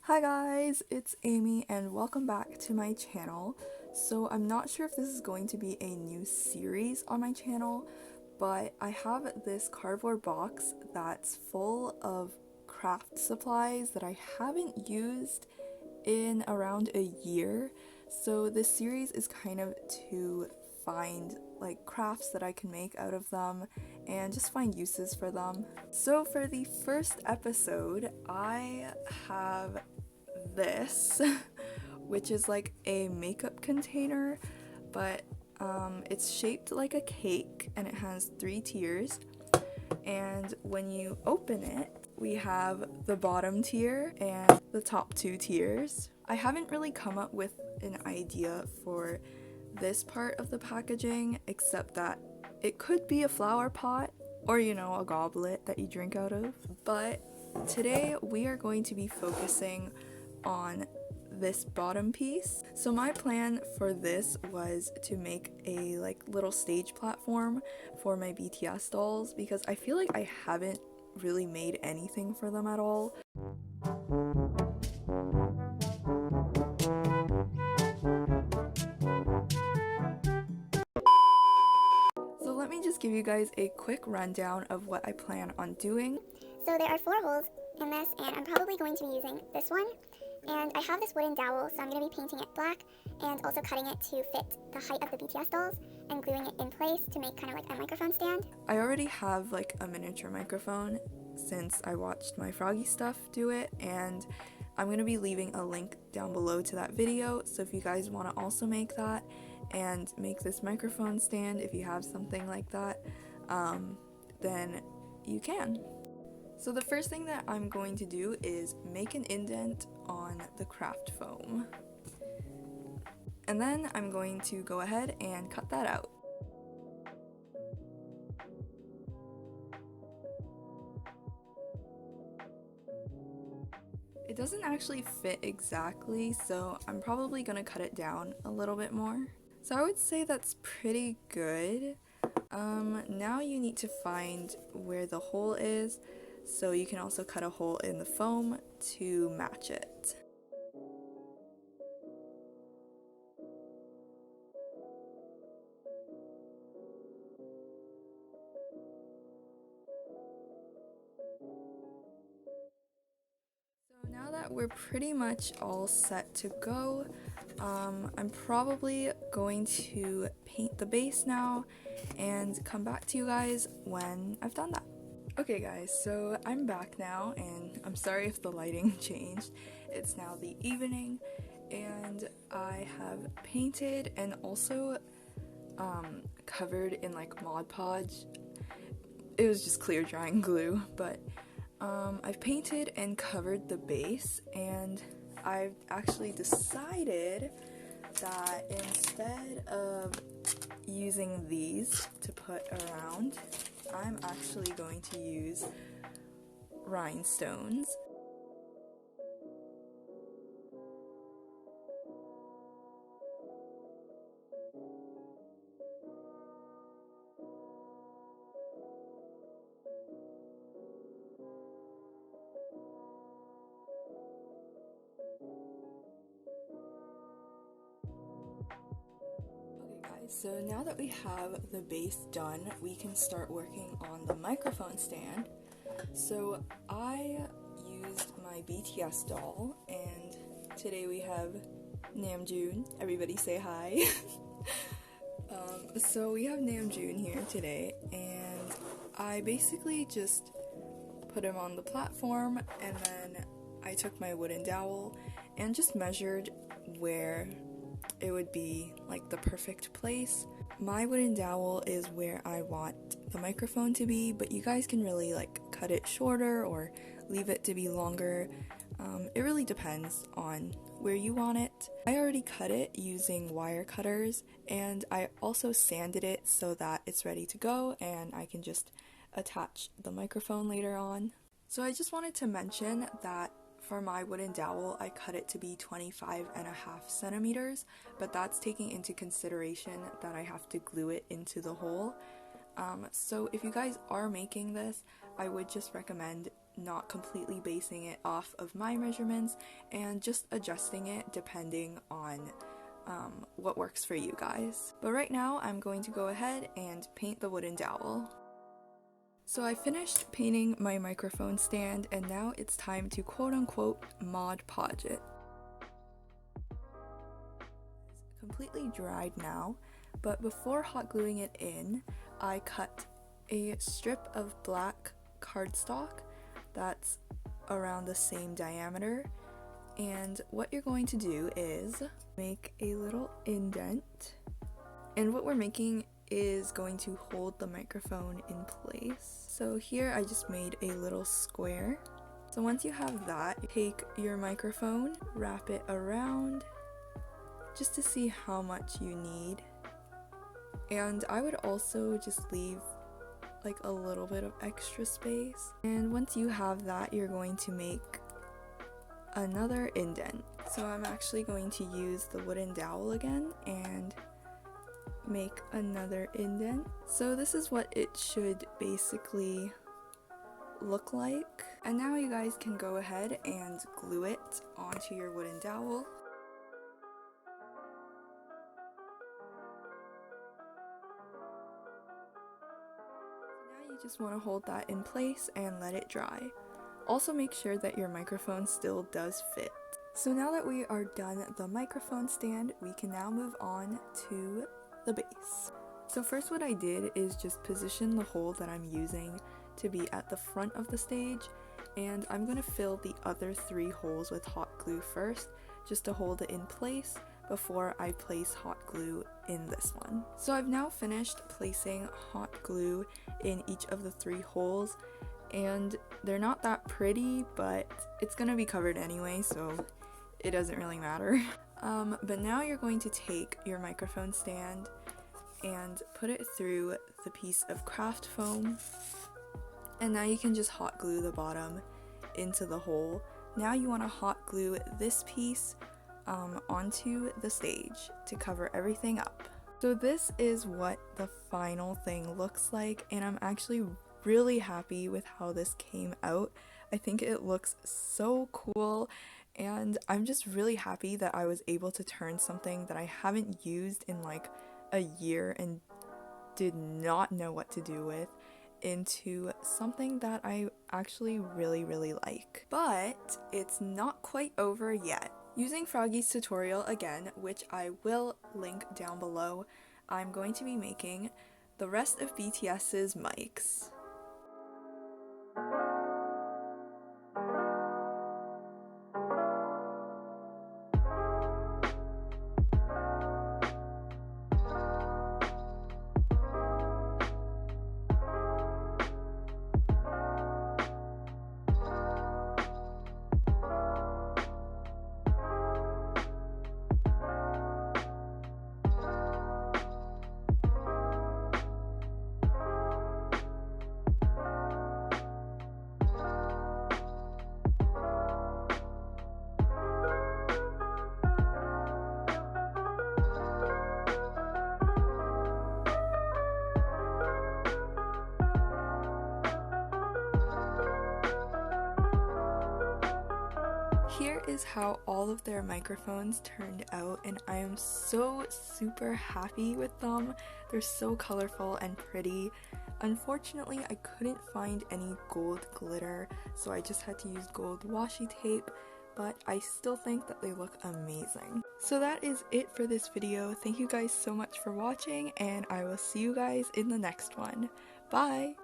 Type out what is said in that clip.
Hi guys, it's Amy and welcome back to my channel. So I'm not sure if this is going to be a new series on my channel, but I have this cardboard box that's full of craft supplies that I haven't used in around a year. So this series is kind of to find like crafts that I can make out of them and just find uses for them. So for the first episode, I have this, which is like a makeup container, but it's shaped like a cake and it has 3 tiers. And when you open it, we have the bottom tier and the top 2 tiers. I haven't really come up with an idea for this part of the packaging, except that it could be a flower pot or, you know, a goblet that you drink out of. But today we are going to be focusing on this bottom piece. So my plan for this was to make a like little stage platform for my BTS dolls because I feel like I haven't really made anything for them at all. So let me just give you guys a quick rundown of what I plan on doing. So there are 4 holes in this, and I'm probably going to be using this one. And I have this wooden dowel, so I'm going to be painting it black and also cutting it to fit the height of the BTS dolls and gluing it in place to make kind of like a microphone stand. I already have like a miniature microphone since I watched MYFROGGYSTUFF do it, and I'm going to be leaving a link down below to that video, so if you guys want to also make that and make this microphone stand, if you have something like that, then you can. So the first thing that I'm going to do is make an indent on the craft foam. And then I'm going to go ahead and cut that out. It doesn't actually fit exactly, so I'm probably going to cut it down a little bit more. So I would say that's pretty good. Now you need to find where the hole is, so you can also cut a hole in the foam to match it. So now that we're pretty much all set to go, I'm probably going to paint the base now and come back to you guys when I've done that. Okay guys, so I'm back now and I'm sorry if the lighting changed. It's now the evening and I have painted and also covered in like Mod Podge. It was just clear drying glue, but I've painted and covered the base, and I've actually decided that instead of using these to put around, I'm actually going to use rhinestones. So now that we have the base done, we can start working on the microphone stand. So I used my BTS doll, and today we have Namjoon. Everybody say hi. So we have Namjoon here today, and I basically just put him on the platform, and then I took my wooden dowel and just measured where it would be like the perfect place. My wooden dowel is where I want the microphone to be, but you guys can really like cut it shorter or leave it to be longer. It really depends on where you want it. I already cut it using wire cutters, and I also sanded it so that it's ready to go and I can just attach the microphone later on. So I just wanted to mention that for my wooden dowel, I cut it to be 25.5 centimeters, but that's taking into consideration that I have to glue it into the hole. So if you guys are making this, I would just recommend not completely basing it off of my measurements and just adjusting it depending on what works for you guys. But right now I'm going to go ahead and paint the wooden dowel. So I finished painting my microphone stand and now it's time to quote-unquote Mod Podge it. It's completely dried now, but before hot gluing it in, I cut a strip of black cardstock that's around the same diameter, and what you're going to do is make a little indent, and what we're making is going to hold the microphone in place. So here I just made a little square. So once you have that, take your microphone, wrap it around just to see how much you need. And I would also just leave like a little bit of extra space. And once you have that, you're going to make another indent. So I'm actually going to use the wooden dowel again and make another indent. So this is what it should basically look like. And now you guys can go ahead and glue it onto your wooden dowel. Now you just want to hold that in place and let it dry. Also make sure that your microphone still does fit. So now that we are done the microphone stand, we can now move on to the base. So first what I did is just position the hole that I'm using to be at the front of the stage, and I'm going to fill the other 3 holes with hot glue first just to hold it in place before I place hot glue in this one. So I've now finished placing hot glue in each of the 3 holes, and they're not that pretty, but it's gonna be covered anyway, so it doesn't really matter. But now you're going to take your microphone stand and put it through the piece of craft foam, and now you can just hot glue the bottom into the hole. Now you want to hot glue this piece onto the stage to cover everything up. So this is what the final thing looks like, and I'm actually really happy with how this came out. I think it looks so cool, and I'm just really happy that I was able to turn something that I haven't used in like a year and did not know what to do with into something that I actually really like. But it's not quite over yet. Using Froggy's tutorial again, which I will link down below, I'm going to be making the rest of BTS's mics. Here is how all of their microphones turned out, and I am so super happy with them. They're so colorful and pretty. Unfortunately, I couldn't find any gold glitter, so I just had to use gold washi tape, but I still think that they look amazing. So that is it for this video. Thank you guys so much for watching, and I will see you guys in the next one. Bye!